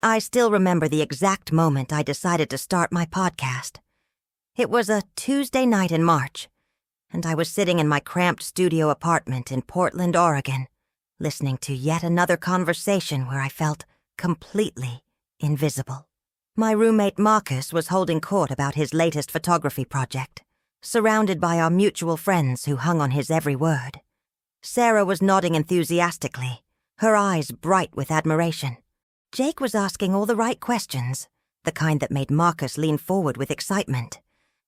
I still remember the exact moment I decided to start my podcast. It was a Tuesday night in March, and I was sitting in my cramped studio apartment in Portland, Oregon, listening to yet another conversation where I felt completely invisible. My roommate Marcus was holding court about his latest photography project, surrounded by our mutual friends who hung on his every word. Sarah was nodding enthusiastically, her eyes bright with admiration. Jake was asking all the right questions, the kind that made Marcus lean forward with excitement.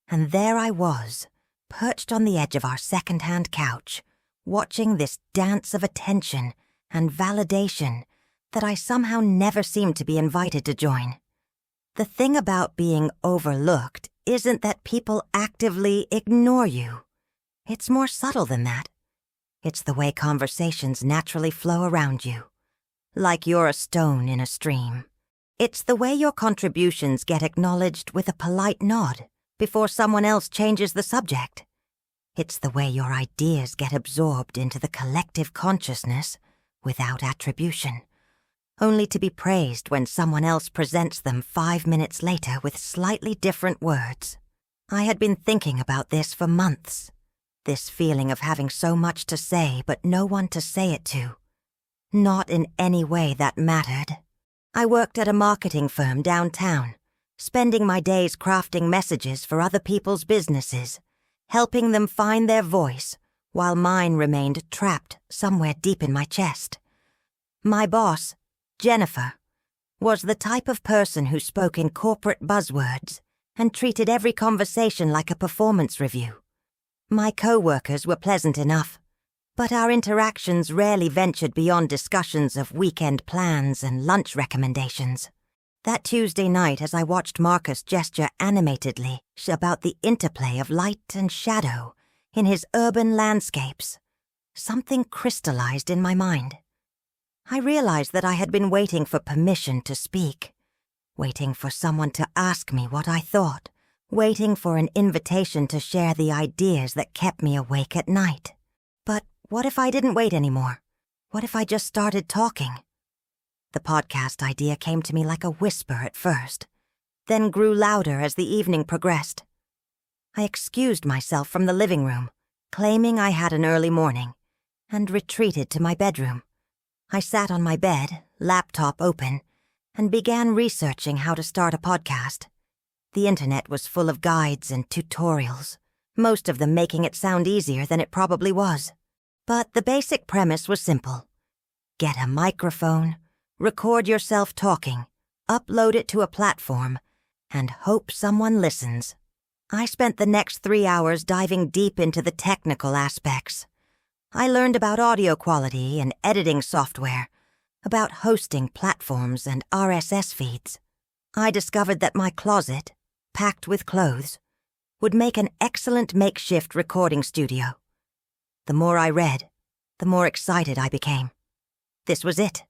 And there I was, perched on the edge of our second-hand couch, watching this dance of attention and validation that I somehow never seemed to be invited to join. The thing about being overlooked isn't that people actively ignore you. It's more subtle than that. It's the way conversations naturally flow around you, like you're a stone in a stream. It's the way your contributions get acknowledged with a polite nod before someone else changes the subject. It's the way your ideas get absorbed into the collective consciousness without attribution, only to be praised when someone else presents them 5 minutes later with slightly different words. I had been thinking about this for months, this feeling of having so much to say but no one to say it to. Not in any way that mattered. I worked at a marketing firm downtown, spending my days crafting messages for other people's businesses, helping them find their voice while mine remained trapped somewhere deep in my chest. My boss, Jennifer, was the type of person who spoke in corporate buzzwords and treated every conversation like a performance review. My co-workers were pleasant enough, but our interactions rarely ventured beyond discussions of weekend plans and lunch recommendations. That Tuesday night, as I watched Marcus gesture animatedly about the interplay of light and shadow in his urban landscapes, something crystallized in my mind. I realized that I had been waiting for permission to speak, waiting for someone to ask me what I thought, waiting for an invitation to share the ideas that kept me awake at night. But what if I didn't wait anymore? What if I just started talking? The podcast idea came to me like a whisper at first, then grew louder as the evening progressed. I excused myself from the living room, claiming I had an early morning, and retreated to my bedroom. I sat on my bed, laptop open, and began researching how to start a podcast. The internet was full of guides and tutorials, most of them making it sound easier than it probably was. But the basic premise was simple. Get a microphone, record yourself talking, upload it to a platform, and hope someone listens. I spent the next 3 hours diving deep into the technical aspects. I learned about audio quality and editing software, about hosting platforms and RSS feeds. I discovered that my closet, packed with clothes, would make an excellent makeshift recording studio. The more I read, the more excited I became. This was it.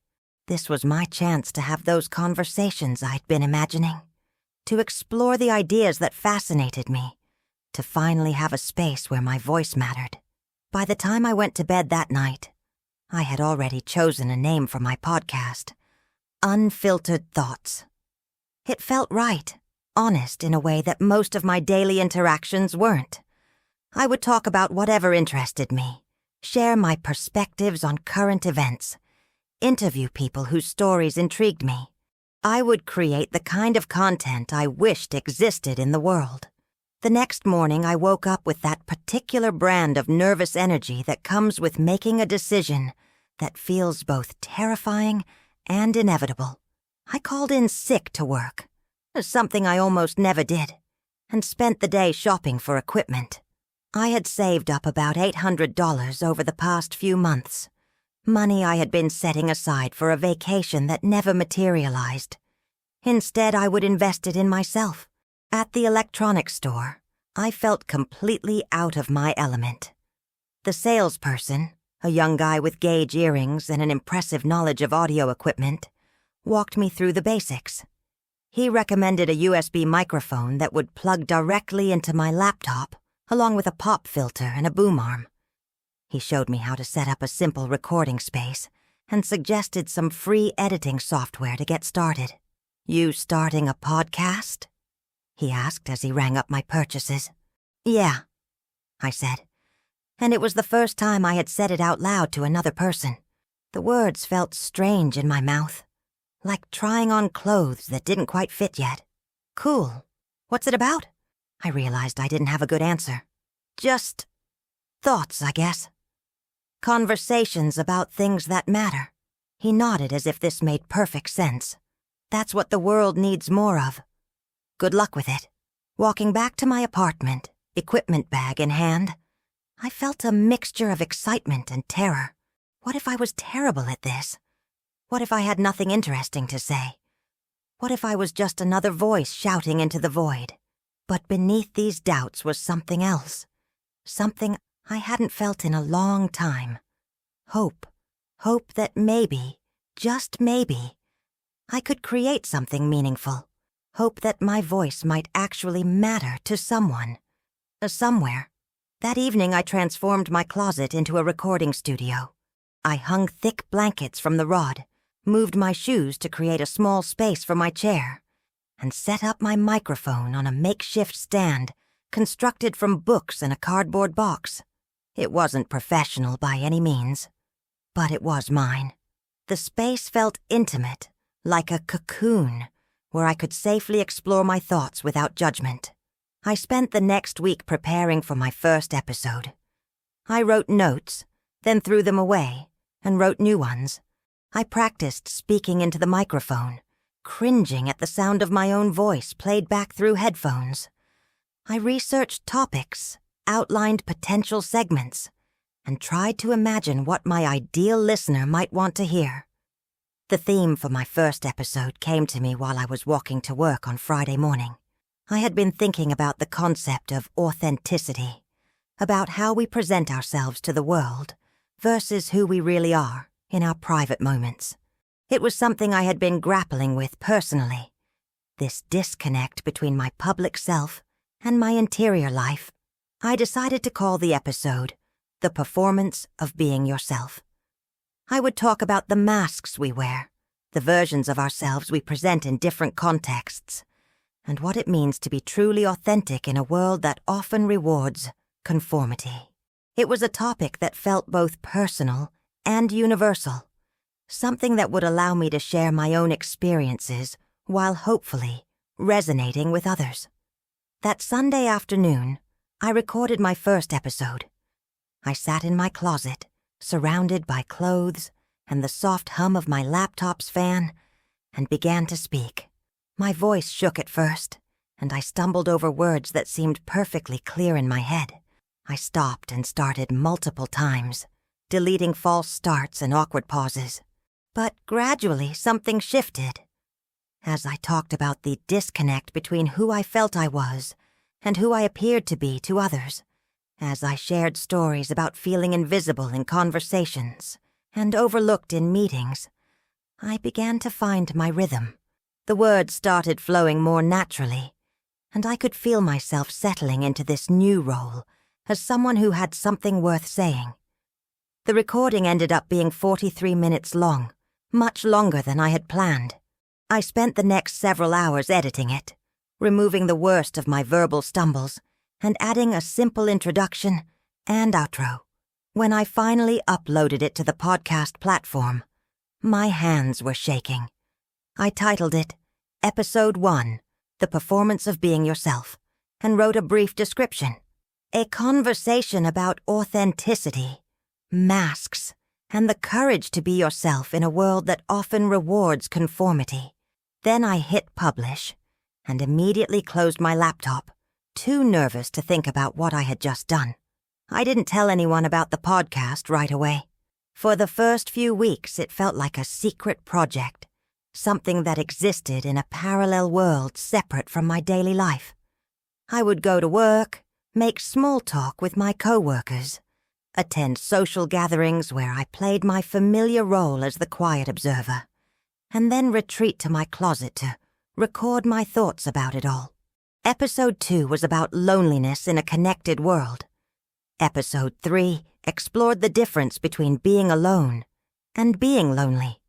This was my chance to have those conversations I'd been imagining, to explore the ideas that fascinated me, to finally have a space where my voice mattered. By the time I went to bed that night, I had already chosen a name for my podcast, Unfiltered Thoughts. It felt right, honest in a way that most of my daily interactions weren't. I would talk about whatever interested me, share my perspectives on current events, interview people whose stories intrigued me. I would create the kind of content I wished existed in the world. The next morning, I woke up with that particular brand of nervous energy that comes with making a decision that feels both terrifying and inevitable. I called in sick to work, something I almost never did, and spent the day shopping for equipment. I had saved up about $800 over the past few months, money I had been setting aside for a vacation that never materialized. Instead, I would invest it in myself. At the electronics store, I felt completely out of my element. The salesperson, a young guy with gauge earrings and an impressive knowledge of audio equipment, walked me through the basics. He recommended a USB microphone that would plug directly into my laptop, along with a pop filter and a boom arm. He showed me how to set up a simple recording space and suggested some free editing software to get started. "You starting a podcast?" he asked as he rang up my purchases. "Yeah," I said, and it was the first time I had said it out loud to another person. The words felt strange in my mouth, like trying on clothes that didn't quite fit yet. "Cool. What's it about?" I realized I didn't have a good answer. "Just thoughts, I guess. Conversations about things that matter." He nodded as if this made perfect sense. "That's what the world needs more of. Good luck with it." Walking back to my apartment, equipment bag in hand, I felt a mixture of excitement and terror. What if I was terrible at this? What if I had nothing interesting to say? What if I was just another voice shouting into the void? But beneath these doubts was something else. Something I hadn't felt in a long time. Hope. Hope that maybe, just maybe, I could create something meaningful. Hope that my voice might actually matter to someone. Somewhere. That evening I transformed my closet into a recording studio. I hung thick blankets from the rod, moved my shoes to create a small space for my chair, and set up my microphone on a makeshift stand constructed from books and a cardboard box. It wasn't professional by any means, but it was mine. The space felt intimate, like a cocoon, where I could safely explore my thoughts without judgment. I spent the next week preparing for my first episode. I wrote notes, then threw them away, and wrote new ones. I practiced speaking into the microphone, cringing at the sound of my own voice played back through headphones. I researched topics, outlined potential segments, and tried to imagine what my ideal listener might want to hear. The theme for my first episode came to me while I was walking to work on Friday morning. I had been thinking about the concept of authenticity, about how we present ourselves to the world versus who we really are in our private moments. It was something I had been grappling with personally, this disconnect between my public self and my interior life. I decided to call the episode "The Performance of Being Yourself." I would talk about the masks we wear, the versions of ourselves we present in different contexts, and what it means to be truly authentic in a world that often rewards conformity. It was a topic that felt both personal and universal, something that would allow me to share my own experiences while hopefully resonating with others. That Sunday afternoon, I recorded my first episode. I sat in my closet, surrounded by clothes and the soft hum of my laptop's fan, and began to speak. My voice shook at first, and I stumbled over words that seemed perfectly clear in my head. I stopped and started multiple times, deleting false starts and awkward pauses. But gradually something shifted. As I talked about the disconnect between who I felt I was and who I appeared to be to others, as I shared stories about feeling invisible in conversations and overlooked in meetings, I began to find my rhythm. The words started flowing more naturally, and I could feel myself settling into this new role as someone who had something worth saying. The recording ended up being 43 minutes long, much longer than I had planned. I spent the next several hours editing it, removing the worst of my verbal stumbles and adding a simple introduction and outro. When I finally uploaded it to the podcast platform, my hands were shaking. I titled it Episode 1, The Performance of Being Yourself, and wrote a brief description. A conversation about authenticity, masks, and the courage to be yourself in a world that often rewards conformity. Then I hit publish and immediately closed my laptop, too nervous to think about what I had just done. I didn't tell anyone about the podcast right away. For the first few weeks, it felt like a secret project, something that existed in a parallel world separate from my daily life. I would go to work, make small talk with my coworkers, attend social gatherings where I played my familiar role as the quiet observer, and then retreat to my closet to record my thoughts about it all. Episode 2 was about loneliness in a connected world. Episode 3 explored the difference between being alone and being lonely.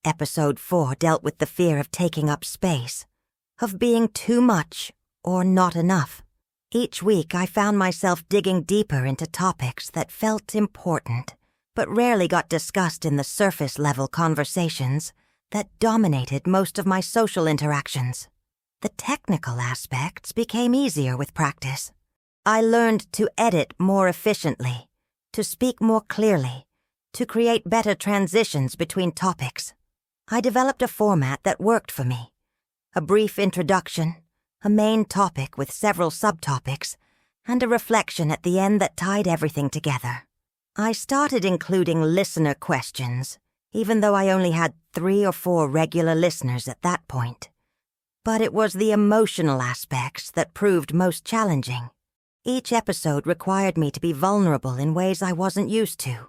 Episode 4 dealt with the fear of taking up space, of being too much or not enough. Each week I found myself digging deeper into topics that felt important, but rarely got discussed in the surface-level conversations that dominated most of my social interactions. The technical aspects became easier with practice. I learned to edit more efficiently, to speak more clearly, to create better transitions between topics. I developed a format that worked for me. A brief introduction, a main topic with several subtopics, and a reflection at the end that tied everything together. I started including listener questions, even though I only had 3 or 4 regular listeners at that point. But it was the emotional aspects that proved most challenging. Each episode required me to be vulnerable in ways I wasn't used to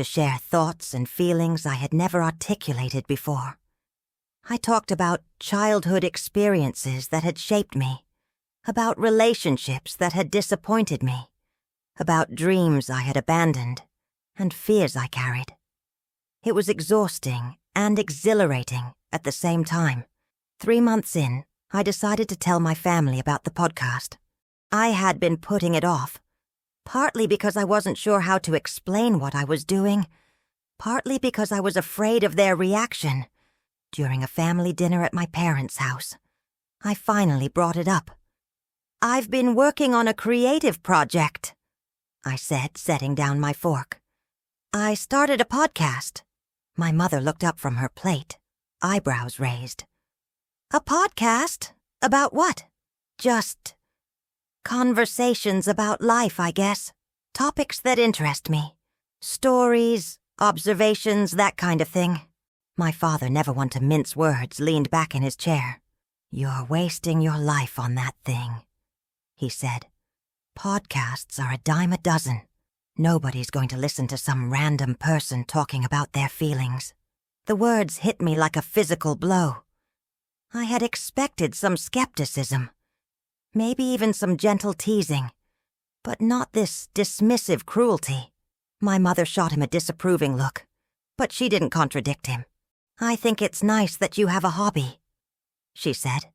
share thoughts and feelings I had never articulated before. I talked about childhood experiences that had shaped me, about relationships that had disappointed me, about dreams I had abandoned, and fears I carried. It was exhausting and exhilarating at the same time. 3 months in, I decided to tell my family about the podcast. I had been putting it off, partly because I wasn't sure how to explain what I was doing, partly because I was afraid of their reaction. During a family dinner at my parents' house, I finally brought it up. "I've been working on a creative project," I said, setting down my fork. "I started a podcast." My mother looked up from her plate, eyebrows raised. "A podcast? About what?" "Just conversations about life, I guess. Topics that interest me. Stories, observations, that kind of thing." My father, never one to mince words, leaned back in his chair. "You're wasting your life on that thing," he said. "Podcasts are a dime a dozen. Nobody's going to listen to some random person talking about their feelings." The words hit me like a physical blow. I had expected some skepticism, maybe even some gentle teasing, but not this dismissive cruelty. My mother shot him a disapproving look, but she didn't contradict him. "I think it's nice that you have a hobby," she said,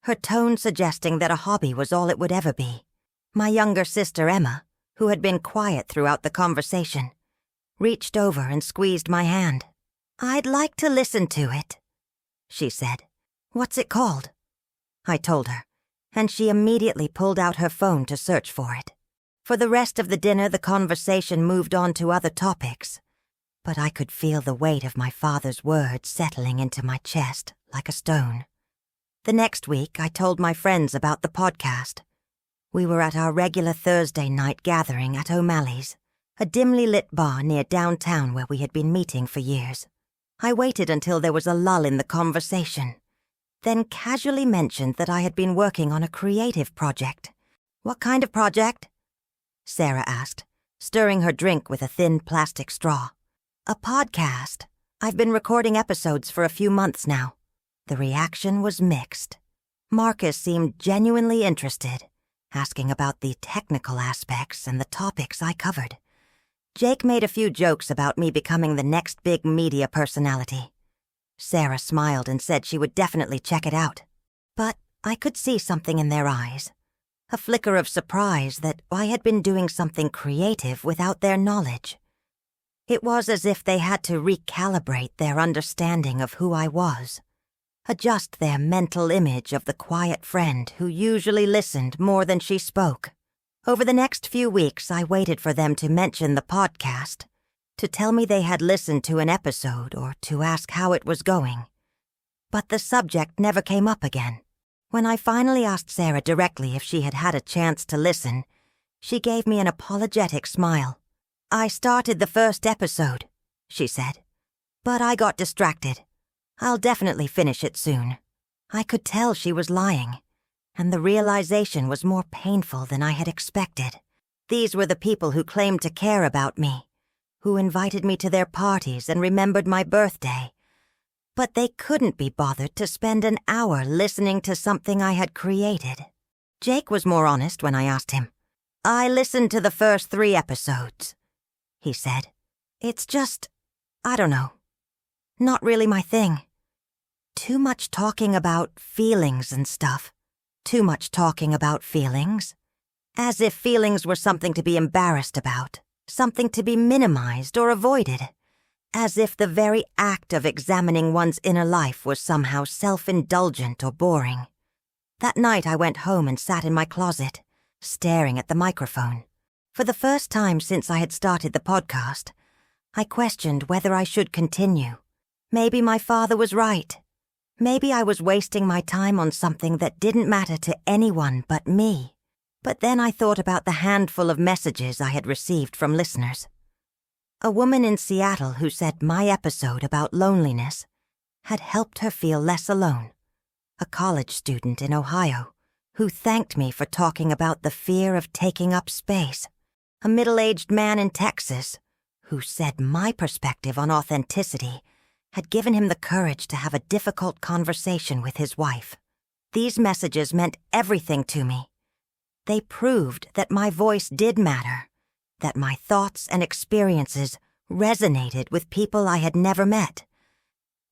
her tone suggesting that a hobby was all it would ever be. My younger sister Emma, who had been quiet throughout the conversation, reached over and squeezed my hand. "I'd like to listen to it," she said. "What's it called?" I told her, and she immediately pulled out her phone to search for it. For the rest of the dinner, the conversation moved on to other topics, but I could feel the weight of my father's words settling into my chest like a stone. The next week, I told my friends about the podcast. We were at our regular Thursday night gathering at O'Malley's, a dimly lit bar near downtown where we had been meeting for years. I waited until there was a lull in the conversation, then casually mentioned that I had been working on a creative project. "What kind of project?" Sarah asked, stirring her drink with a thin plastic straw. "A podcast. I've been recording episodes for a few months now." The reaction was mixed. Marcus seemed genuinely interested, asking about the technical aspects and the topics I covered. Jake made a few jokes about me becoming the next big media personality. Sarah smiled and said she would definitely check it out. But I could see something in their eyes, a flicker of surprise that I had been doing something creative without their knowledge. It was as if they had to recalibrate their understanding of who I was, adjust their mental image of the quiet friend who usually listened more than she spoke. Over the next few weeks, I waited for them to mention the podcast, to tell me they had listened to an episode or to ask how it was going. But the subject never came up again. When I finally asked Sarah directly if she had had a chance to listen, she gave me an apologetic smile. "I started the first episode," she said, "but I got distracted. I'll definitely finish it soon." I could tell she was lying, and the realization was more painful than I had expected. These were the people who claimed to care about me, who invited me to their parties and remembered my birthday. But they couldn't be bothered to spend an hour listening to something I had created. Jake was more honest when I asked him. "I listened to the first 3 episodes," he said. "It's just, I don't know. Not really my thing. Too much talking about feelings and stuff. Too much talking about feelings. As if feelings were something to be embarrassed about, something to be minimized or avoided. As if the very act of examining one's inner life was somehow self-indulgent or boring. That night I went home and sat in my closet, staring at the microphone. For the first time since I had started the podcast, I questioned whether I should continue. Maybe my father was right. Maybe I was wasting my time on something that didn't matter to anyone but me. But then I thought about the handful of messages I had received from listeners. A woman in Seattle who said my episode about loneliness had helped her feel less alone. A college student in Ohio who thanked me for talking about the fear of taking up space. A middle-aged man in Texas who said my perspective on authenticity had given him the courage to have a difficult conversation with his wife. These messages meant everything to me. They proved that my voice did matter, that my thoughts and experiences resonated with people I had never met.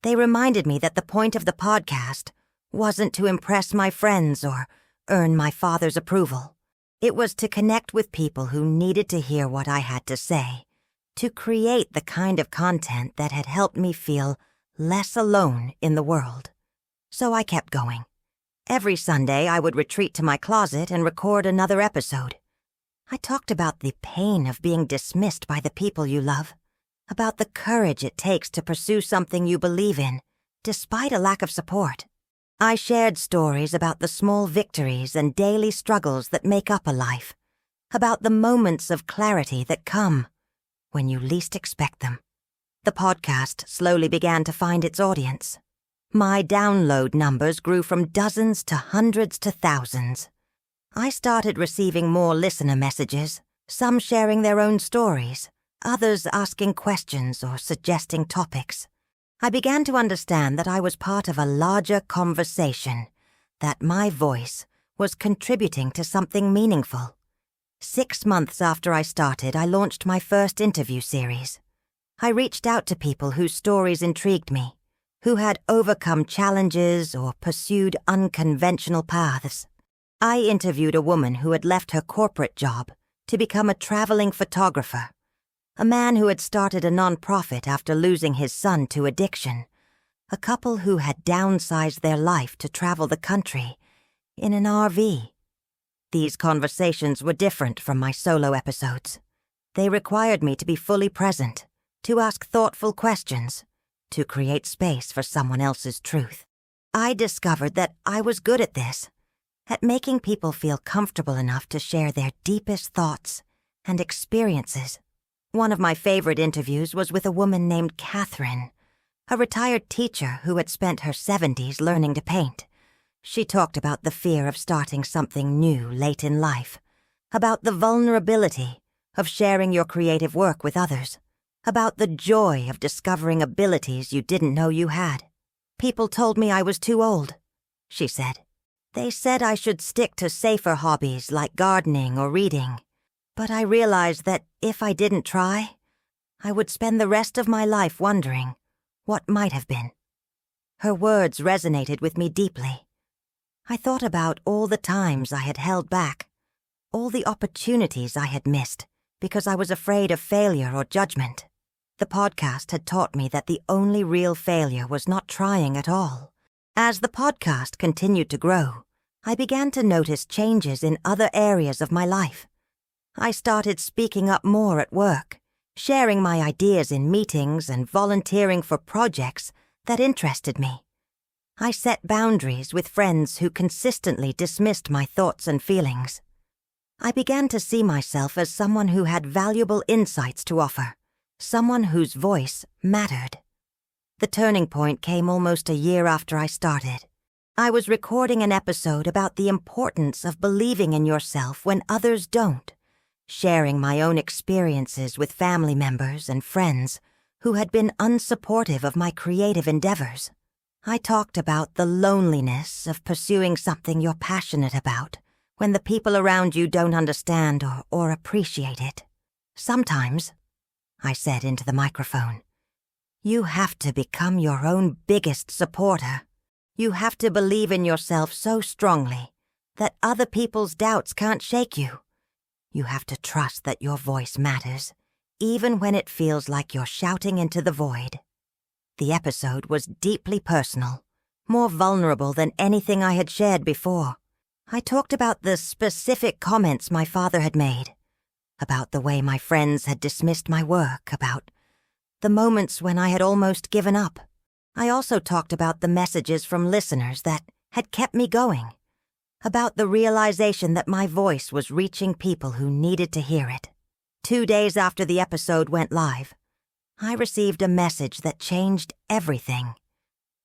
They reminded me that the point of the podcast wasn't to impress my friends or earn my father's approval. It was to connect with people who needed to hear what I had to say, to create the kind of content that had helped me feel less alone in the world. So I kept going. Every Sunday I would retreat to my closet and record another episode. I talked about the pain of being dismissed by the people you love, about the courage it takes to pursue something you believe in, despite a lack of support. I shared stories about the small victories and daily struggles that make up a life, about the moments of clarity that come when you least expect them. The podcast slowly began to find its audience. My download numbers grew from dozens to hundreds to thousands. I started receiving more listener messages, some sharing their own stories, others asking questions or suggesting topics. I began to understand that I was part of a larger conversation, that my voice was contributing to something meaningful. 6 months after I started, I launched my first interview series. I reached out to people whose stories intrigued me, who had overcome challenges or pursued unconventional paths. I interviewed a woman who had left her corporate job to become a traveling photographer, a man who had started a nonprofit after losing his son to addiction, a couple who had downsized their life to travel the country in an RV. These conversations were different from my solo episodes. They required me to be fully present, to ask thoughtful questions, to create space for someone else's truth. I discovered that I was good at this, at making people feel comfortable enough to share their deepest thoughts and experiences. One of my favorite interviews was with a woman named Catherine, a retired teacher who had spent her 70s learning to paint. She talked about the fear of starting something new late in life, about the vulnerability of sharing your creative work with others, about the joy of discovering abilities you didn't know you had. People told me I was too old, she said. They said I should stick to safer hobbies like gardening or reading. But I realized that if I didn't try, I would spend the rest of my life wondering what might have been. Her words resonated with me deeply. I thought about all the times I had held back, all the opportunities I had missed because I was afraid of failure or judgment. The podcast had taught me that the only real failure was not trying at all. As the podcast continued to grow, I began to notice changes in other areas of my life. I started speaking up more at work, sharing my ideas in meetings and volunteering for projects that interested me. I set boundaries with friends who consistently dismissed my thoughts and feelings. I began to see myself as someone who had valuable insights to offer, someone whose voice mattered. The turning point came almost a year after I started. I was recording an episode about the importance of believing in yourself when others don't, sharing my own experiences with family members and friends who had been unsupportive of my creative endeavors. I talked about the loneliness of pursuing something you're passionate about when the people around you don't understand or appreciate it. Sometimes, I said into the microphone, You have to become your own biggest supporter. You have to believe in yourself so strongly that other people's doubts can't shake you. You have to trust that your voice matters, even when it feels like you're shouting into the void. The episode was deeply personal, more vulnerable than anything I had shared before. I talked about the specific comments my father had made, about the way my friends had dismissed my work, about the moments when I had almost given up. I also talked about the messages from listeners that had kept me going, about the realization that my voice was reaching people who needed to hear it. 2 days after the episode went live, I received a message that changed everything.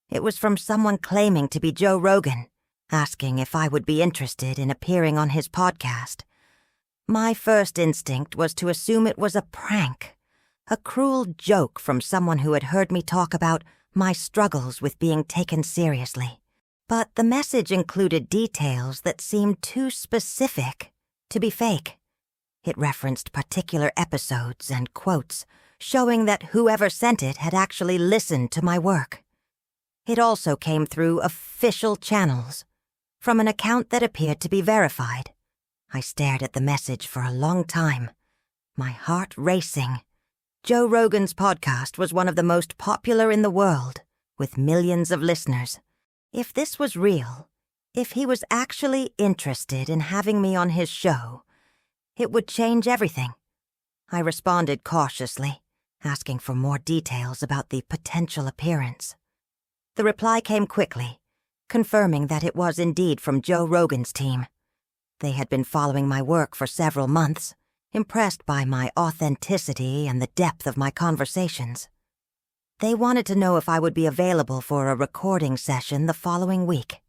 It was from someone claiming to be Joe Rogan, asking if I would be interested in appearing on his podcast. My first instinct was to assume it was a prank, a cruel joke from someone who had heard me talk about my struggles with being taken seriously. But the message included details that seemed too specific to be fake. It referenced particular episodes and quotes, showing that whoever sent it had actually listened to my work. It also came through official channels, from an account that appeared to be verified. I stared at the message for a long time, my heart racing. Joe Rogan's podcast was one of the most popular in the world, with millions of listeners. If this was real, if he was actually interested in having me on his show, it would change everything. I responded cautiously, asking for more details about the potential appearance. The reply came quickly, confirming that it was indeed from Joe Rogan's team. They had been following my work for several months, impressed by my authenticity and the depth of my conversations. They wanted to know if I would be available for a recording session the following week.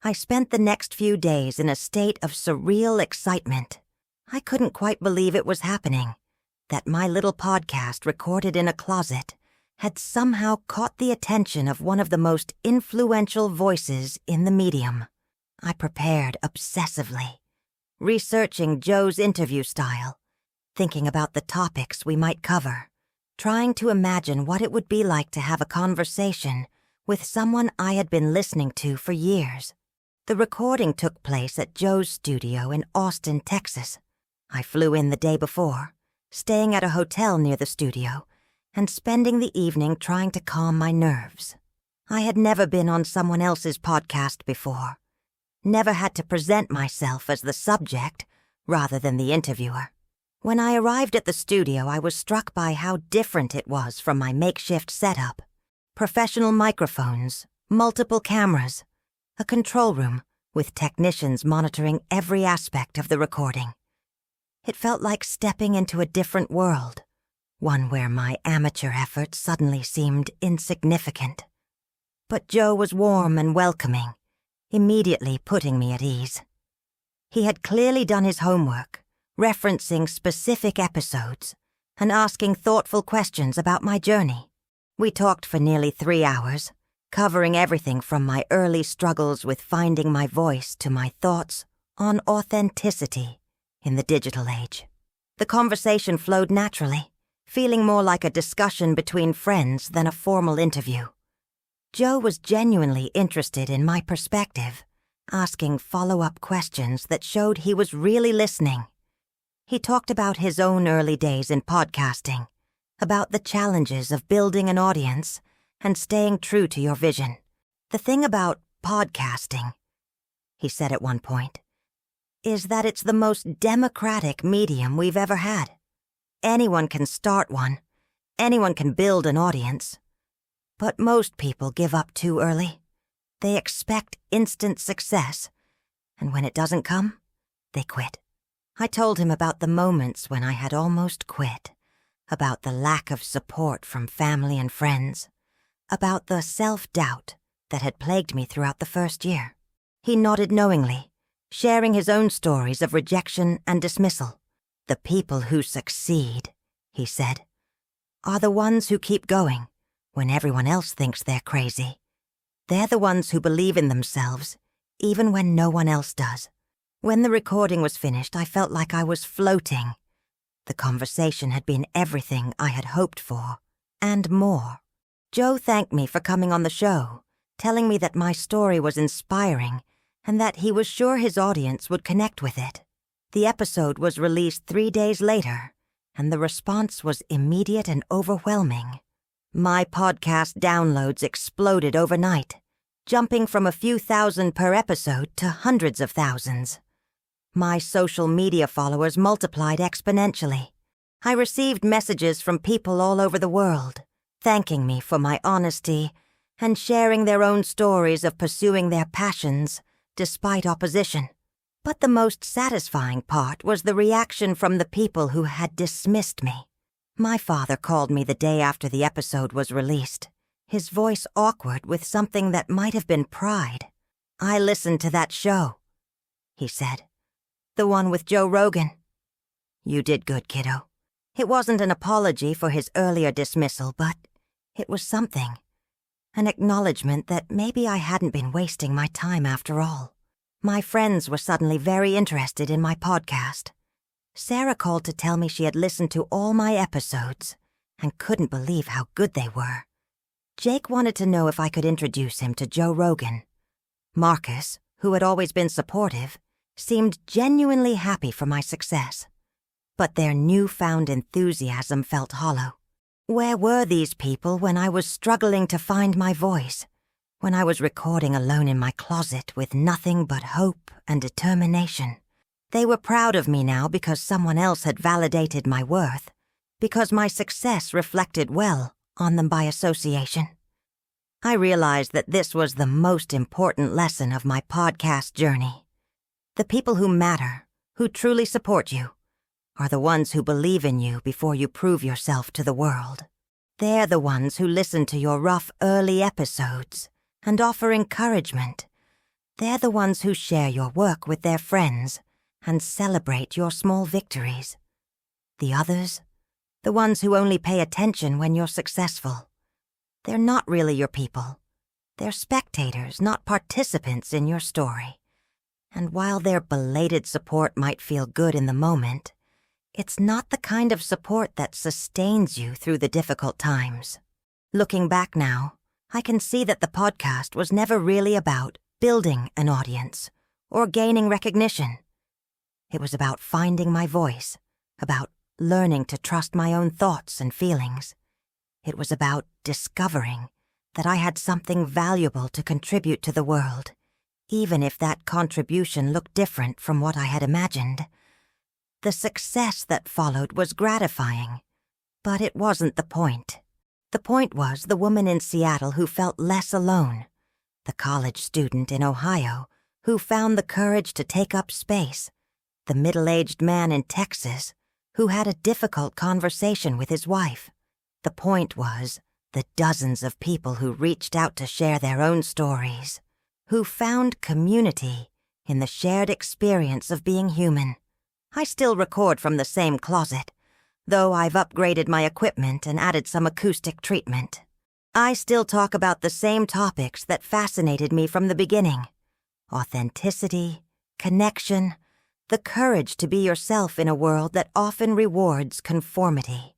I spent the next few days in a state of surreal excitement. I couldn't quite believe it was happening, that my little podcast recorded in a closet had somehow caught the attention of one of the most influential voices in the medium. I prepared obsessively, researching Joe's interview style, thinking about the topics we might cover, trying to imagine what it would be like to have a conversation with someone I had been listening to for years. The recording took place at Joe's studio in Austin, Texas. I flew in the day before, staying at a hotel near the studio, and spending the evening trying to calm my nerves. I had never been on someone else's podcast before, never had to present myself as the subject rather than the interviewer. When I arrived at the studio, I was struck by how different it was from my makeshift setup. Professional microphones, multiple cameras, a control room with technicians monitoring every aspect of the recording. It felt like stepping into a different world, one where my amateur efforts suddenly seemed insignificant. But Joe was warm and welcoming, immediately putting me at ease. He had clearly done his homework, referencing specific episodes and asking thoughtful questions about my journey. We talked for nearly 3 hours, covering everything from my early struggles with finding my voice to my thoughts on authenticity in the digital age. The conversation flowed naturally, feeling more like a discussion between friends than a formal interview. Joe was genuinely interested in my perspective, asking follow-up questions that showed he was really listening. He talked about his own early days in podcasting, about the challenges of building an audience and staying true to your vision. The thing about podcasting, he said at one point, is that it's the most democratic medium we've ever had. Anyone can start one. Anyone can build an audience. But most people give up too early. They expect instant success, and when it doesn't come, they quit. I told him about the moments when I had almost quit, about the lack of support from family and friends, about the self-doubt that had plagued me throughout the first year. He nodded knowingly, sharing his own stories of rejection and dismissal. The people who succeed, he said, are the ones who keep going when everyone else thinks they're crazy. They're the ones who believe in themselves, even when no one else does. When the recording was finished, I felt like I was floating. The conversation had been everything I had hoped for, and more. Joe thanked me for coming on the show, telling me that my story was inspiring and that he was sure his audience would connect with it. The episode was released 3 days later, and the response was immediate and overwhelming. My podcast downloads exploded overnight, jumping from a few thousand per episode to hundreds of thousands. My social media followers multiplied exponentially. I received messages from people all over the world, thanking me for my honesty and sharing their own stories of pursuing their passions despite opposition. But the most satisfying part was the reaction from the people who had dismissed me. My father called me the day after the episode was released, his voice awkward with something that might have been pride. "I listened to that show," he said. "The one with Joe Rogan." "You did good, kiddo." It wasn't an apology for his earlier dismissal, but it was something. An acknowledgement that maybe I hadn't been wasting my time after all. My friends were suddenly very interested in my podcast. Sarah called to tell me she had listened to all my episodes and couldn't believe how good they were. Jake wanted to know if I could introduce him to Joe Rogan. Marcus, who had always been supportive, seemed genuinely happy for my success. But their newfound enthusiasm felt hollow. Where were these people when I was struggling to find my voice? When I was recording alone in my closet with nothing but hope and determination? They were proud of me now because someone else had validated my worth, because my success reflected well on them by association. I realized that this was the most important lesson of my podcast journey. The people who matter, who truly support you, are the ones who believe in you before you prove yourself to the world. They're the ones who listen to your rough early episodes and offer encouragement. They're the ones who share your work with their friends and celebrate your small victories. The others, the ones who only pay attention when you're successful, they're not really your people. They're spectators, not participants in your story. And while their belated support might feel good in the moment, it's not the kind of support that sustains you through the difficult times. Looking back now, I can see that the podcast was never really about building an audience or gaining recognition. It was about finding my voice, about learning to trust my own thoughts and feelings. It was about discovering that I had something valuable to contribute to the world, even if that contribution looked different from what I had imagined. The success that followed was gratifying, but it wasn't the point. The point was the woman in Seattle who felt less alone, the college student in Ohio who found the courage to take up space, the middle-aged man in Texas who had a difficult conversation with his wife. The point was the dozens of people who reached out to share their own stories, who found community in the shared experience of being human. I still record from the same closet, though I've upgraded my equipment and added some acoustic treatment. I still talk about the same topics that fascinated me from the beginning: authenticity, connection, the courage to be yourself in a world that often rewards conformity.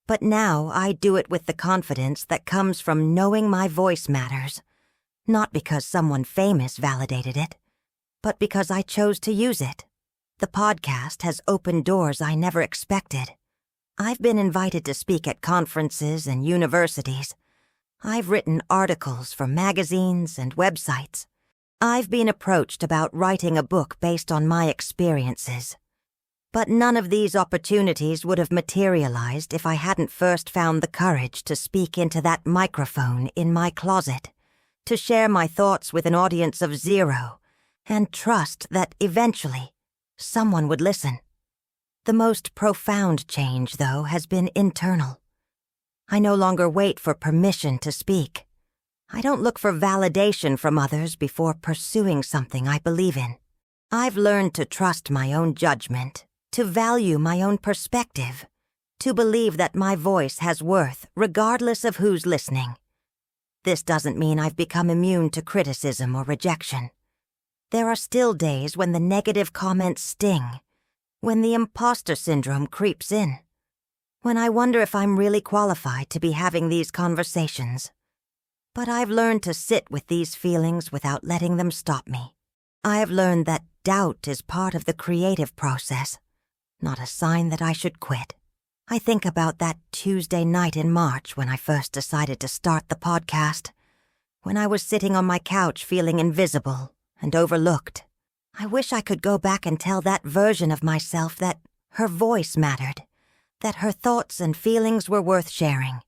But now I do it with the confidence that comes from knowing my voice matters, not because someone famous validated it, but because I chose to use it. The podcast has opened doors I never expected. I've been invited to speak at conferences and universities. I've written articles for magazines and websites. I've been approached about writing a book based on my experiences. But none of these opportunities would have materialized if I hadn't first found the courage to speak into that microphone in my closet, to share my thoughts with an audience of 0, and trust that eventually someone would listen. The most profound change, though, has been internal. I no longer wait for permission to speak. I don't look for validation from others before pursuing something I believe in. I've learned to trust my own judgment, to value my own perspective, to believe that my voice has worth regardless of who's listening. This doesn't mean I've become immune to criticism or rejection. There are still days when the negative comments sting, when the imposter syndrome creeps in, when I wonder if I'm really qualified to be having these conversations. But I've learned to sit with these feelings without letting them stop me. I have learned that doubt is part of the creative process, not a sign that I should quit. I think about that Tuesday night in March when I first decided to start the podcast, when I was sitting on my couch feeling invisible and overlooked. I wish I could go back and tell that version of myself that her voice mattered, that her thoughts and feelings were worth sharing,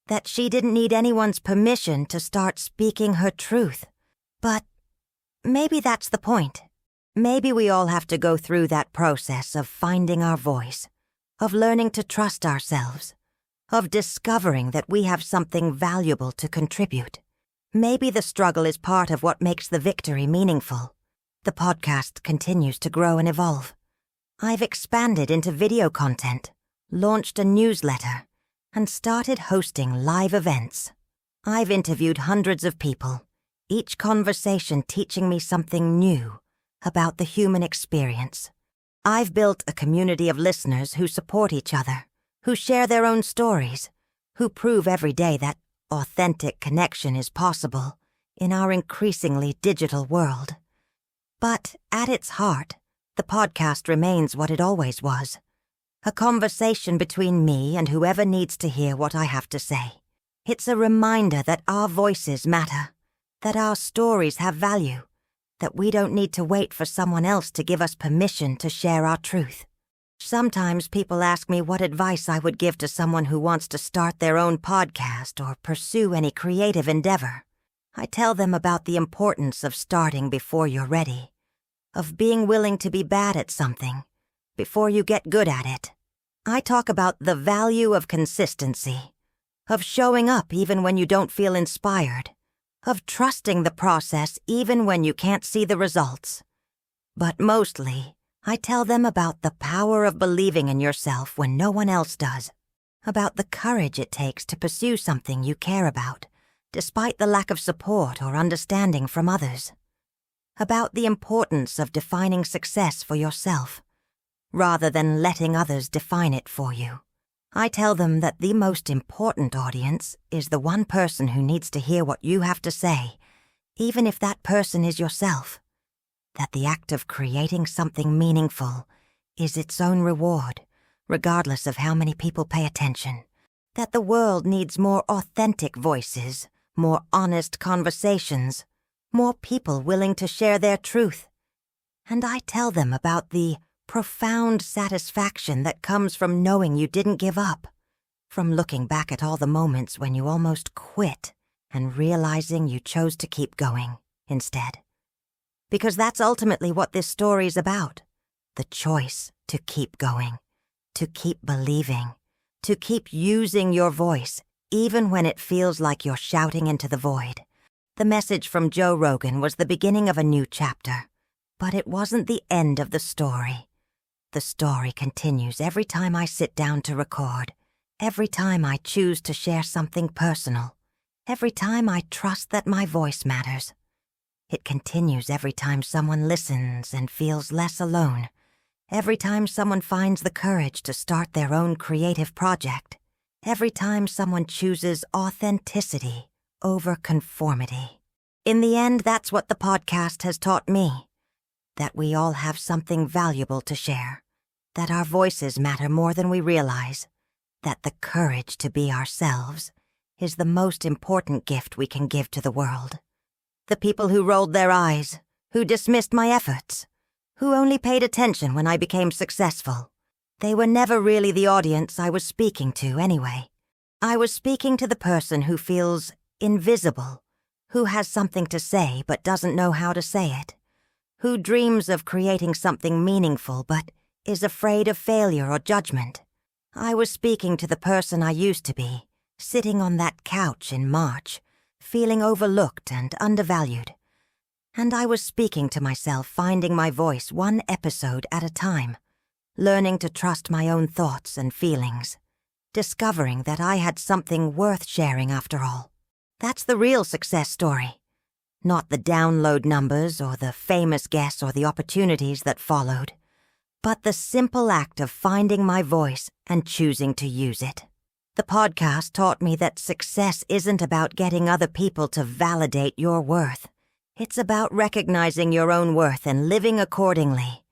that she didn't need anyone's permission to start speaking her truth. But maybe that's the point. Maybe we all have to go through that process of finding our voice, of learning to trust ourselves, of discovering that we have something valuable to contribute. Maybe the struggle is part of what makes the victory meaningful. The podcast continues to grow and evolve. I've expanded into video content, launched a newsletter, and started hosting live events. I've interviewed hundreds of people, each conversation teaching me something new about the human experience. I've built a community of listeners who support each other, who share their own stories, who prove every day that authentic connection is possible in our increasingly digital world. But at its heart, the podcast remains what it always was, a conversation between me and whoever needs to hear what I have to say. It's a reminder that our voices matter, that our stories have value, that we don't need to wait for someone else to give us permission to share our truth. Sometimes people ask me what advice I would give to someone who wants to start their own podcast or pursue any creative endeavor. I tell them about the importance of starting before you're ready, of being willing to be bad at something before you get good at it. I talk about the value of consistency, of showing up even when you don't feel inspired, of trusting the process even when you can't see the results. But mostly, I tell them about the power of believing in yourself when no one else does, about the courage it takes to pursue something you care about, despite the lack of support or understanding from others, about the importance of defining success for yourself, rather than letting others define it for you. I tell them that the most important audience is the one person who needs to hear what you have to say, even if that person is yourself. That the act of creating something meaningful is its own reward, regardless of how many people pay attention. That the world needs more authentic voices, more honest conversations, more people willing to share their truth. And I tell them about the profound satisfaction that comes from knowing you didn't give up, from looking back at all the moments when you almost quit and realizing you chose to keep going instead. Because that's ultimately what this story's about, the choice to keep going, to keep believing, to keep using your voice even when it feels like you're shouting into the void. The message from Joe Rogan was the beginning of a new chapter, but it wasn't the end of the story. The story continues every time I sit down to record, every time I choose to share something personal, every time I trust that my voice matters. It continues every time someone listens and feels less alone, every time someone finds the courage to start their own creative project, every time someone chooses authenticity over conformity. In the end, that's what the podcast has taught me, that we all have something valuable to share, that our voices matter more than we realize, that the courage to be ourselves is the most important gift we can give to the world. The people who rolled their eyes, who dismissed my efforts, who only paid attention when I became successful, they were never really the audience I was speaking to anyway. I was speaking to the person who feels invisible, who has something to say but doesn't know how to say it, who dreams of creating something meaningful but is afraid of failure or judgment. I was speaking to the person I used to be, sitting on that couch in March, feeling overlooked and undervalued. And I was speaking to myself, finding my voice one episode at a time, learning to trust my own thoughts and feelings, discovering that I had something worth sharing after all. That's the real success story, not the download numbers or the famous guests or the opportunities that followed. but the simple act of finding my voice and choosing to use it. The podcast taught me that success isn't about getting other people to validate your worth. It's about recognizing your own worth and living accordingly.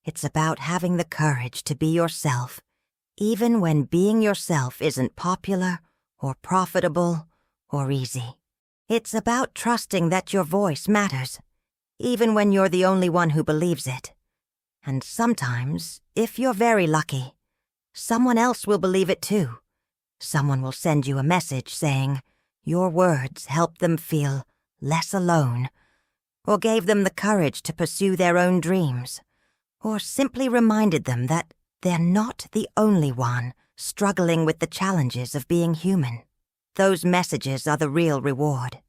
It's about having the courage to be yourself, even when being yourself isn't popular or profitable or easy. It's about trusting that your voice matters, even when you're the only one who believes it. And sometimes, if you're very lucky, someone else will believe it too. Someone will send you a message saying your words helped them feel less alone, or gave them the courage to pursue their own dreams, or simply reminded them that they're not the only one struggling with the challenges of being human. Those messages are the real reward.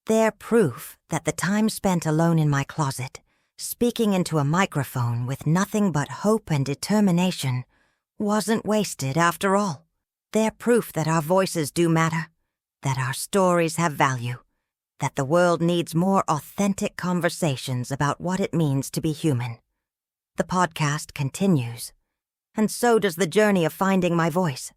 They're proof that the time spent alone in my closet, speaking into a microphone with nothing but hope and determination, wasn't wasted after all. They're proof that our voices do matter, that our stories have value, that the world needs more authentic conversations about what it means to be human. The podcast continues, and so does the journey of finding my voice.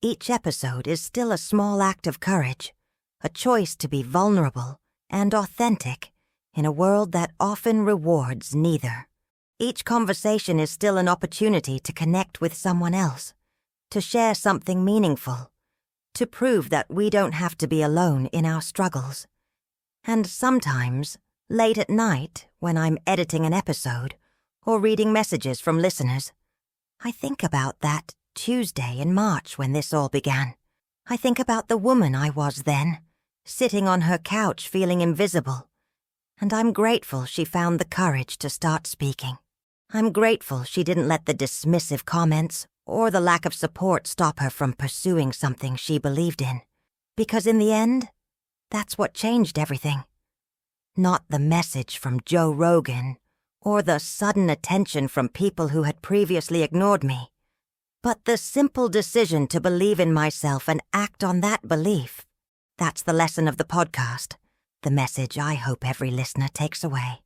Each episode is still a small act of courage, a choice to be vulnerable and authentic in a world that often rewards neither. Each conversation is still an opportunity to connect with someone else, to share something meaningful, to prove that we don't have to be alone in our struggles. And sometimes, late at night, when I'm editing an episode or reading messages from listeners, I think about that Tuesday in March when this all began. I think about the woman I was then, sitting on her couch feeling invisible, and I'm grateful she found the courage to start speaking. I'm grateful she didn't let the dismissive comments or the lack of support stop her from pursuing something she believed in, because in the end, that's what changed everything. Not the message from Joe Rogan or the sudden attention from people who had previously ignored me, but the simple decision to believe in myself and act on that belief. That's the lesson of the podcast, the message I hope every listener takes away.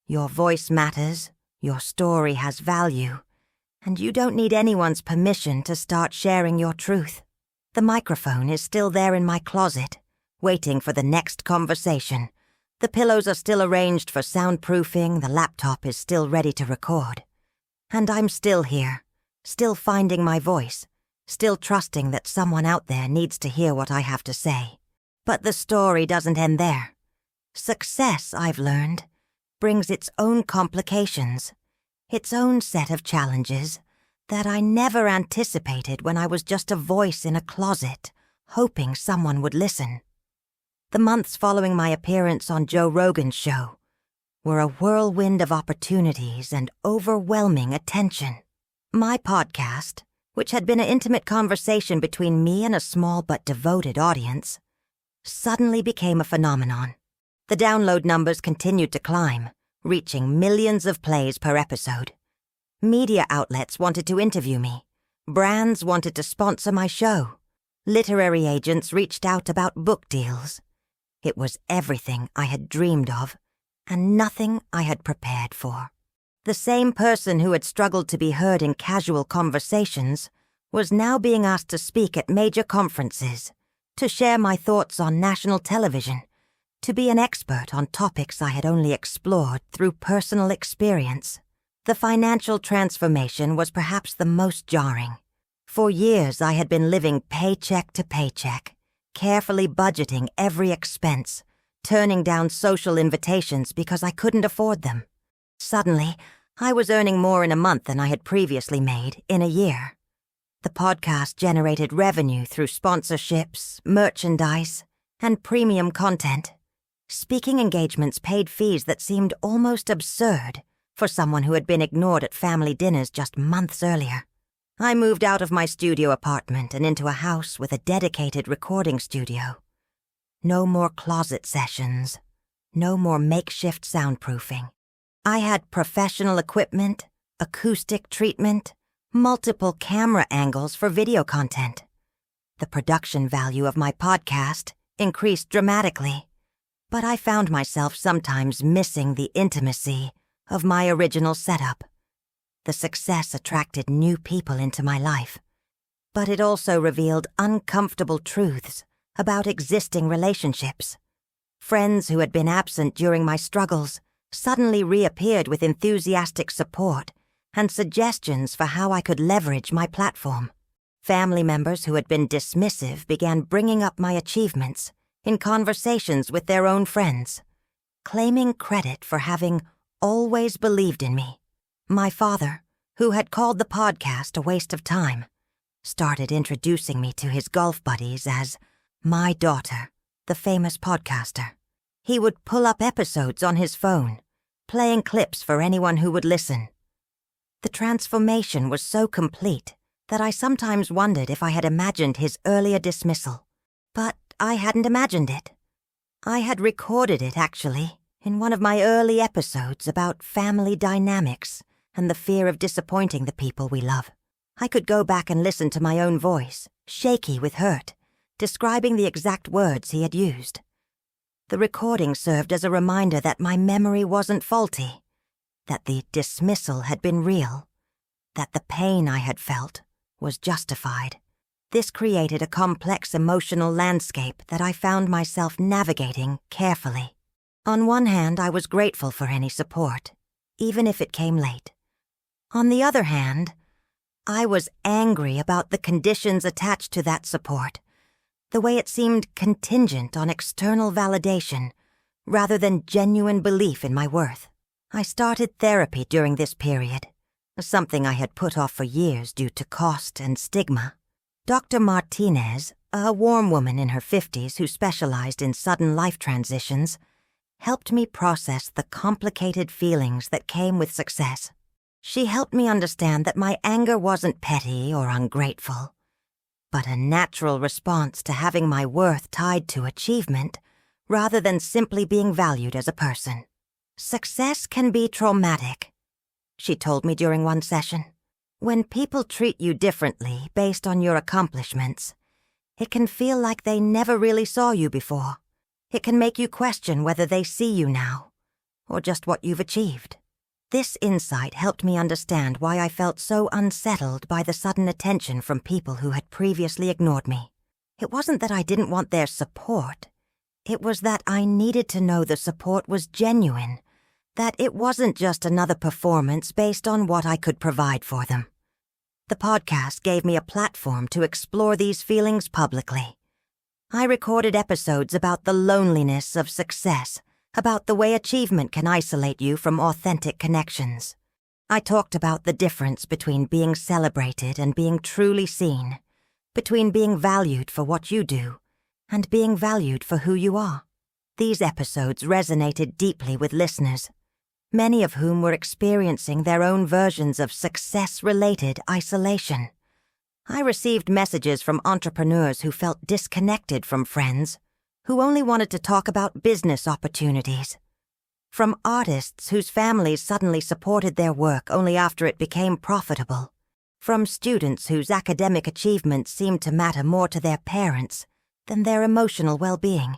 Your voice matters, your story has value, and you don't need anyone's permission to start sharing your truth. The microphone is still there in my closet, waiting for the next conversation. The pillows are still arranged for soundproofing, the laptop is still ready to record. And I'm still here, still finding my voice, still trusting that someone out there needs to hear what I have to say. But the story doesn't end there. Success, I've learned, brings its own complications, its own set of challenges that I never anticipated when I was just a voice in a closet, hoping someone would listen. The months following my appearance on Joe Rogan's show were a whirlwind of opportunities and overwhelming attention. My podcast, which had been an intimate conversation between me and a small but devoted audience, suddenly became a phenomenon. The download numbers continued to climb, reaching millions of plays per episode. Media outlets wanted to interview me. Brands wanted to sponsor my show. Literary agents reached out about book deals. It was everything I had dreamed of, and nothing I had prepared for. The same person who had struggled to be heard in casual conversations was now being asked to speak at major conferences, to share my thoughts on national television, to be an expert on topics I had only explored through personal experience. The financial transformation was perhaps the most jarring. For years I had been living paycheck to paycheck, carefully budgeting every expense, turning down social invitations because I couldn't afford them. Suddenly, I was earning more in a month than I had previously made in a year. The podcast generated revenue through sponsorships, merchandise, and premium content. Speaking engagements paid fees that seemed almost absurd for someone who had been ignored at family dinners just months earlier. I moved out of my studio apartment and into a house with a dedicated recording studio. No more closet sessions. No more makeshift soundproofing. I had professional equipment, acoustic treatment, multiple camera angles for video content. The production value of my podcast increased dramatically, but I found myself sometimes missing the intimacy of my original setup. the success attracted new people into my life, but it also revealed uncomfortable truths about existing relationships. Friends who had been absent during my struggles suddenly reappeared with enthusiastic support and suggestions for how I could leverage my platform. Family members who had been dismissive began bringing up my achievements in conversations with their own friends, claiming credit for having always believed in me. My father, who had called the podcast a waste of time, started introducing me to his golf buddies as my daughter, the famous podcaster. He would pull up episodes on his phone, playing clips for anyone who would listen. The transformation was so complete that I sometimes wondered if I had imagined his earlier dismissal. But I hadn't imagined it. I had recorded it, actually, in one of my early episodes about family dynamics and the fear of disappointing the people we love. I could go back and listen to my own voice, shaky with hurt, describing the exact words he had used. The recording served as a reminder that my memory wasn't faulty, that the dismissal had been real, that the pain I had felt was justified. This created a complex emotional landscape that I found myself navigating carefully. On one hand, I was grateful for any support, even if it came late. On the other hand, I was angry about the conditions attached to that support, the way it seemed contingent on external validation rather than genuine belief in my worth. I started therapy during this period, something I had put off for years due to cost and stigma. Dr. Martinez, a warm woman in her 50s who specialized in sudden life transitions, helped me process the complicated feelings that came with success. She helped me understand that my anger wasn't petty or ungrateful, but a natural response to having my worth tied to achievement rather than simply being valued as a person. Success can be traumatic, she told me during one session. When people treat you differently based on your accomplishments, it can feel like they never really saw you before. It can make you question whether they see you now, or just what you've achieved. This insight helped me understand why I felt so unsettled by the sudden attention from people who had previously ignored me. It wasn't that I didn't want their support. It was that I needed to know the support was genuine, that it wasn't just another performance based on what I could provide for them. The podcast gave me a platform to explore these feelings publicly. I recorded episodes about the loneliness of success, about the way achievement can isolate you from authentic connections. I talked about the difference between being celebrated and being truly seen, between being valued for what you do and being valued for who you are. These episodes resonated deeply with listeners, many of whom were experiencing their own versions of success-related isolation. I received messages from entrepreneurs who felt disconnected from friends, who only wanted to talk about business opportunities, from artists whose families suddenly supported their work only after it became profitable, from students whose academic achievements seemed to matter more to their parents than their emotional well-being.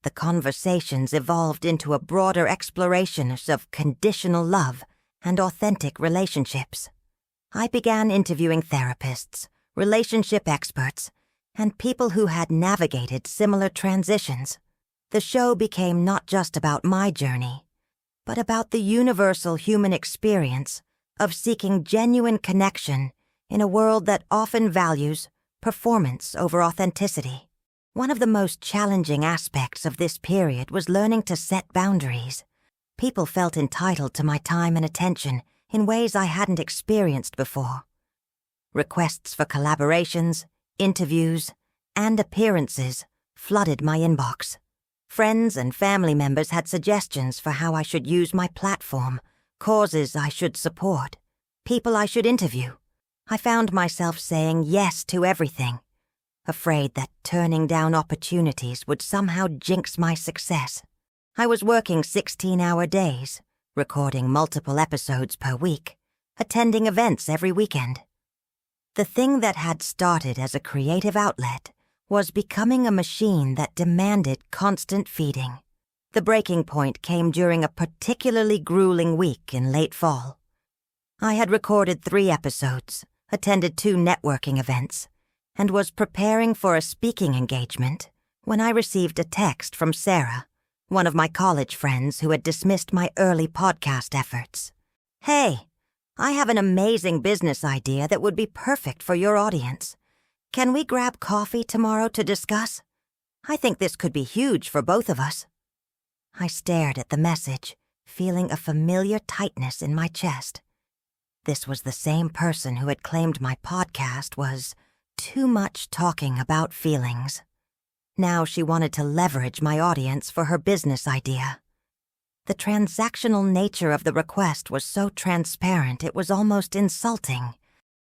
The conversations evolved into a broader exploration of conditional love and authentic relationships. I began interviewing therapists, relationship experts, and people who had navigated similar transitions. The show became not just about my journey, but about the universal human experience of seeking genuine connection in a world that often values performance over authenticity. One of the most challenging aspects of this period was learning to set boundaries. People felt entitled to my time and attention in ways I hadn't experienced before. Requests for collaborations, interviews, and appearances flooded my inbox. Friends and family members had suggestions for how I should use my platform, causes I should support, people I should interview. I found myself saying yes to everything, afraid that turning down opportunities would somehow jinx my success. I was working 16-hour days, recording multiple episodes per week, attending events every weekend. The thing that had started as a creative outlet was becoming a machine that demanded constant feeding. The breaking point came during a particularly grueling week in late fall. I had recorded 3 episodes, attended 2 networking events, and was preparing for a speaking engagement when I received a text from Sarah, one of my college friends who had dismissed my early podcast efforts. "Hey, I have an amazing business idea that would be perfect for your audience. Can we grab coffee tomorrow to discuss? I think this could be huge for both of us." I stared at the message, feeling a familiar tightness in my chest. This was the same person who had claimed my podcast was too much talking about feelings. Now she wanted to leverage my audience for her business idea. The transactional nature of the request was so transparent it was almost insulting.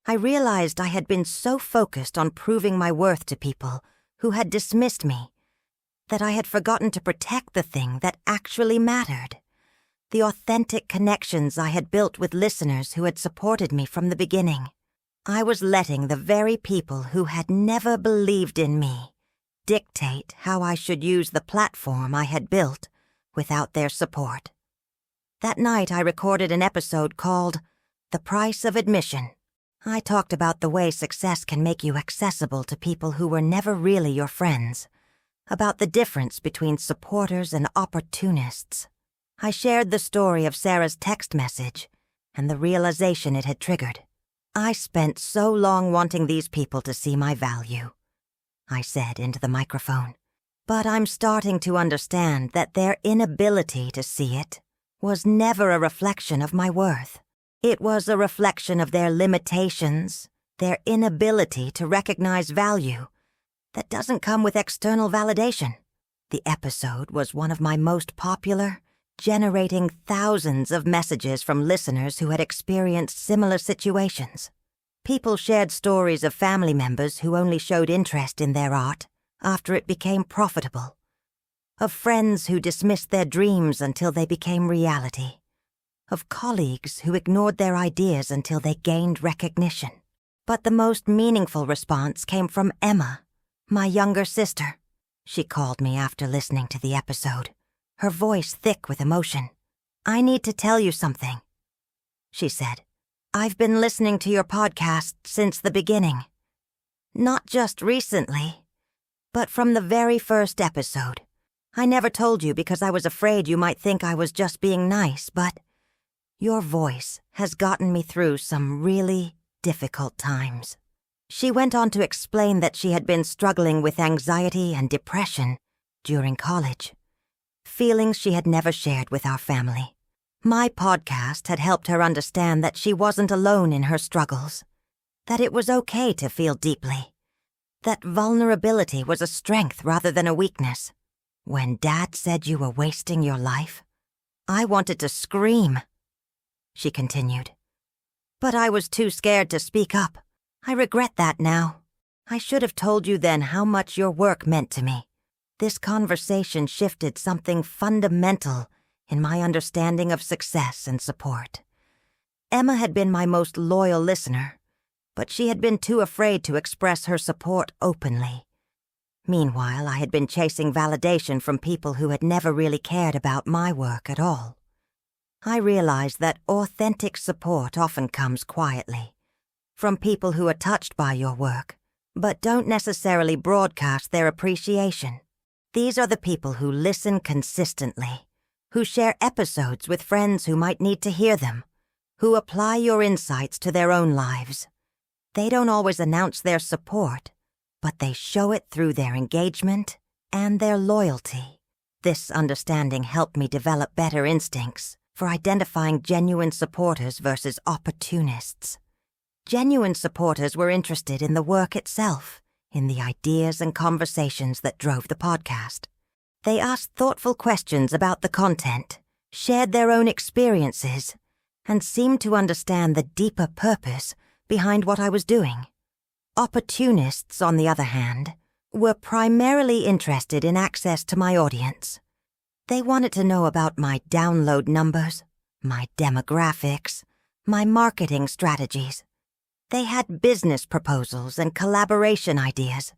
I realized I had been so focused on proving my worth to people who had dismissed me that I had forgotten to protect the thing that actually mattered. The authentic connections I had built with listeners who had supported me from the beginning. I was letting the very people who had never believed in me dictate how I should use the platform I had built without their support. That night I recorded an episode called The Price of Admission. I talked about the way success can make you accessible to people who were never really your friends, about the difference between supporters and opportunists. I shared the story of Sarah's text message and the realization it had triggered. I spent so long wanting these people to see my value, I said into the microphone. But I'm starting to understand that their inability to see it was never a reflection of my worth. It was a reflection of their limitations, their inability to recognize value that doesn't come with external validation. The episode was one of my most popular, generating thousands of messages from listeners who had experienced similar situations. People shared stories of family members who only showed interest in their art after it became profitable, of friends who dismissed their dreams until they became reality, of colleagues who ignored their ideas until they gained recognition. But the most meaningful response came from Emma, my younger sister. She called me after listening to the episode, her voice thick with emotion. "I need to tell you something," she said. "I've been listening to your podcast since the beginning. Not just recently, but from the very first episode. I never told you because I was afraid you might think I was just being nice, but your voice has gotten me through some really difficult times." She went on to explain that she had been struggling with anxiety and depression during college, feelings she had never shared with our family. My podcast had helped her understand that she wasn't alone in her struggles, that it was okay to feel deeply, that vulnerability was a strength rather than a weakness. "When Dad said you were wasting your life, I wanted to scream," she continued. "But I was too scared to speak up. I regret that now. I should have told you then how much your work meant to me. This conversation shifted something fundamental in my understanding of success and support." Emma had been my most loyal listener, but she had been too afraid to express her support openly. Meanwhile, I had been chasing validation from people who had never really cared about my work at all. I realized that authentic support often comes quietly, from people who are touched by your work, but don't necessarily broadcast their appreciation. These are the people who listen consistently, who share episodes with friends who might need to hear them, who apply your insights to their own lives. They don't always announce their support, but they show it through their engagement and their loyalty. This understanding helped me develop better instincts for identifying genuine supporters versus opportunists. Genuine supporters were interested in the work itself, in the ideas and conversations that drove the podcast. They asked thoughtful questions about the content, shared their own experiences, and seemed to understand the deeper purpose behind what I was doing. Opportunists, on the other hand, were primarily interested in access to my audience. They wanted to know about my download numbers, my demographics, my marketing strategies. They had business proposals and collaboration ideas,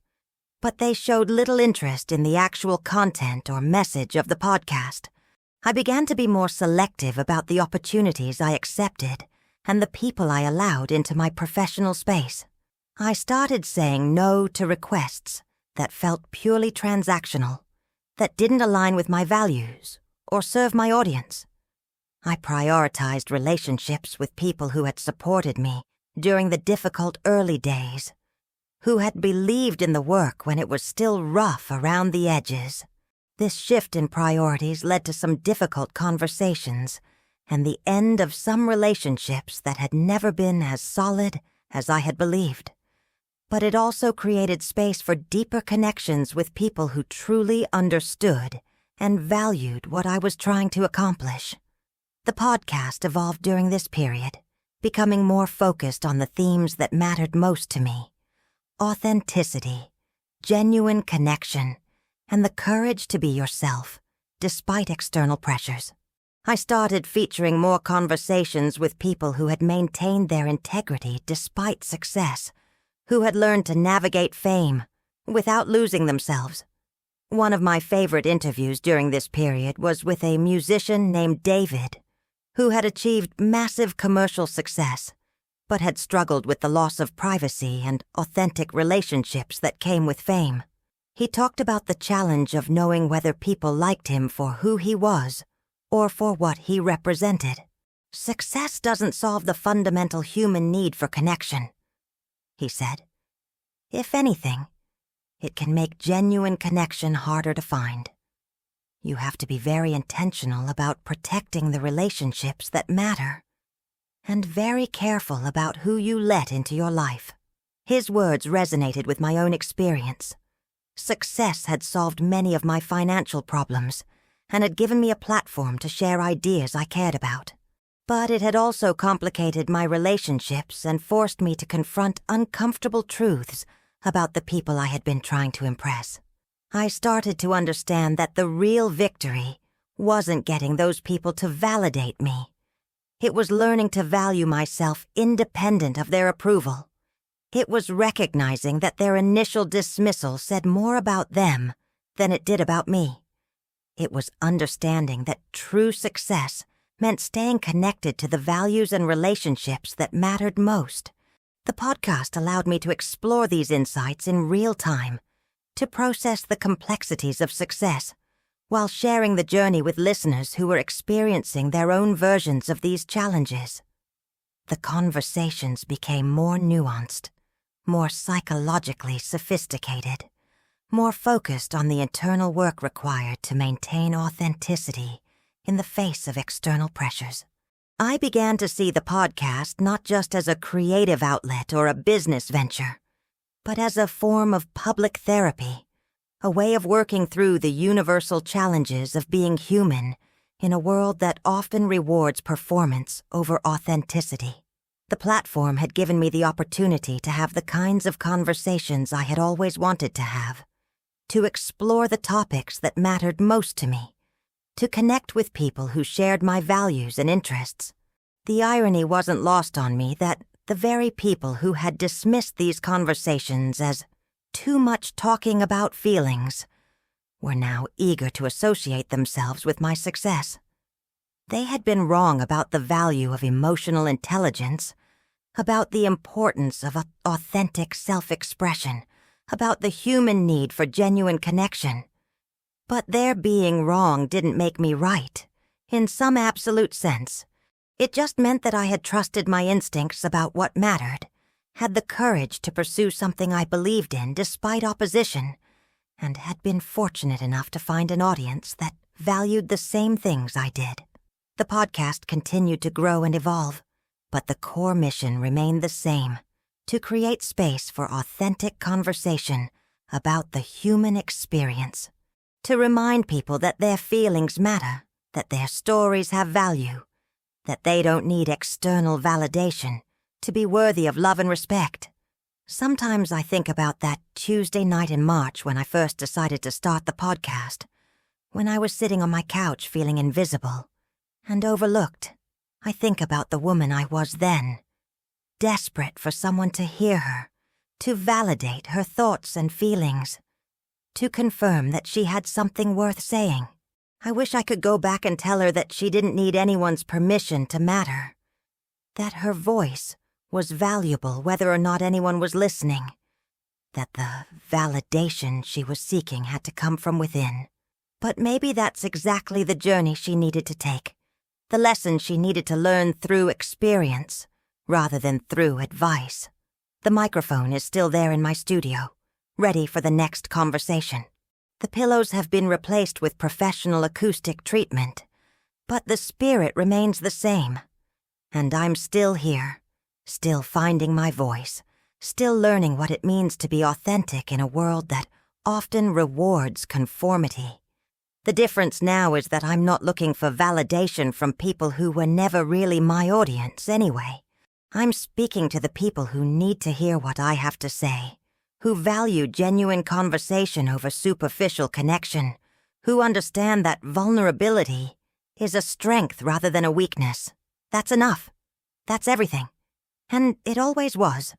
but they showed little interest in the actual content or message of the podcast. I began to be more selective about the opportunities I accepted and the people I allowed into my professional space. I started saying no to requests that felt purely transactional, that didn't align with my values or serve my audience. I prioritized relationships with people who had supported me during the difficult early days, who had believed in the work when it was still rough around the edges. This shift in priorities led to some difficult conversations and the end of some relationships that had never been as solid as I had believed. But it also created space for deeper connections with people who truly understood and valued what I was trying to accomplish. The podcast evolved during this period, becoming more focused on the themes that mattered most to me: authenticity, genuine connection, and the courage to be yourself, despite external pressures. I started featuring more conversations with people who had maintained their integrity despite success, who had learned to navigate fame without losing themselves. One of my favorite interviews during this period was with a musician named David, who had achieved massive commercial success, but had struggled with the loss of privacy and authentic relationships that came with fame. He talked about the challenge of knowing whether people liked him for who he was or for what he represented. Success doesn't solve the fundamental human need for connection, he said. If anything, it can make genuine connection harder to find. You have to be very intentional about protecting the relationships that matter, and very careful about who you let into your life. His words resonated with my own experience. Success had solved many of my financial problems and had given me a platform to share ideas I cared about. But it had also complicated my relationships and forced me to confront uncomfortable truths about the people I had been trying to impress. I started to understand that the real victory wasn't getting those people to validate me. It was learning to value myself independent of their approval. It was recognizing that their initial dismissal said more about them than it did about me. It was understanding that true success meant staying connected to the values and relationships that mattered most. The podcast allowed me to explore these insights in real time, to process the complexities of success, while sharing the journey with listeners who were experiencing their own versions of these challenges. The conversations became more nuanced, more psychologically sophisticated, more focused on the internal work required to maintain authenticity in the face of external pressures. I began to see the podcast not just as a creative outlet or a business venture, but as a form of public therapy, a way of working through the universal challenges of being human in a world that often rewards performance over authenticity. The platform had given me the opportunity to have the kinds of conversations I had always wanted to have, to explore the topics that mattered most to me, to connect with people who shared my values and interests. The irony wasn't lost on me that the very people who had dismissed these conversations as too much talking about feelings were now eager to associate themselves with my success. They had been wrong about the value of emotional intelligence, about the importance of authentic self-expression, about the human need for genuine connection. But their being wrong didn't make me right, in some absolute sense. It just meant that I had trusted my instincts about what mattered, had the courage to pursue something I believed in despite opposition, and had been fortunate enough to find an audience that valued the same things I did. The podcast continued to grow and evolve, but the core mission remained the same: to create space for authentic conversation about the human experience, to remind people that their feelings matter, that their stories have value, that they don't need external validation to be worthy of love and respect. Sometimes I think about that Tuesday night in March when I first decided to start the podcast, when I was sitting on my couch feeling invisible and overlooked. I think about the woman I was then, desperate for someone to hear her, to validate her thoughts and feelings, to confirm that she had something worth saying. I wish I could go back and tell her that she didn't need anyone's permission to matter, That her voice was valuable whether or not anyone was listening. That the validation she was seeking had to come from within. But maybe that's exactly the journey she needed to take. The lesson she needed to learn through experience, rather than through advice. The microphone is still there in my studio, ready for the next conversation. The pillows have been replaced with professional acoustic treatment, but the spirit remains the same. And I'm still here, still finding my voice, still learning what it means to be authentic in a world that often rewards conformity. The difference now is that I'm not looking for validation from people who were never really my audience anyway. I'm speaking to the people who need to hear what I have to say, who value genuine conversation over superficial connection, who understand that vulnerability is a strength rather than a weakness. That's enough. That's everything. And it always was.